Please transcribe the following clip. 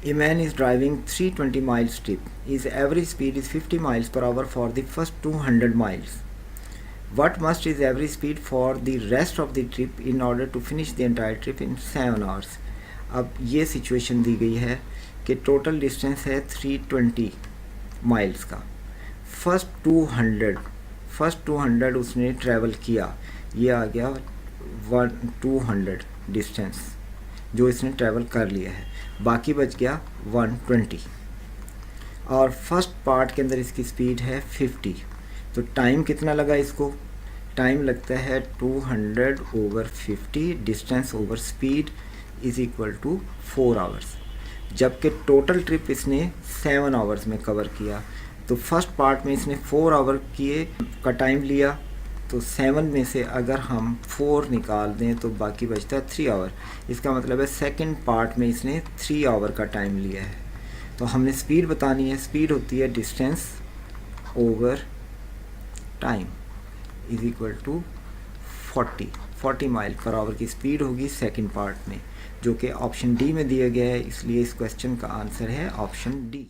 A man is driving 320 miles trip. His average speed is 50 miles per hour for the first 200 miles. What must his average speed for the rest of the trip in order to finish the entire trip in 7 hours? अब ये situation दी गई है कि total distance है 320 miles का। First 200 उसने travel किया, ये आ गया 200 डिस्टेंस जो इसने ट्रैवल कर लिया है, बाकी बच गया 120 और फर्स्ट पार्ट के अंदर इसकी स्पीड है 50। तो टाइम कितना लगा इसको? टाइम लगता है 200 over 50 distance over speed is equal to 4 hours, जबकि टोटल ट्रिप इसने 7 आवर्स में कवर किया। तो फर्स्ट पार्ट में इसने 4 आवर किए का टाइम लिया, तो 7 में से अगर हम 4 निकाल दें तो बाकी बचता है 3 आवर। इसका मतलब है सेकंड पार्ट में इसने 3 आवर का टाइम लिया है। तो हमने स्पीड बतानी है, स्पीड होती है distance over time is equal to 40 mile per hour की स्पीड होगी सेकंड पार्ट में, जो कि ऑप्शन डी में दिया गया है। इसलिए इस क्वेश्चन का आंसर है ऑप्शन डी।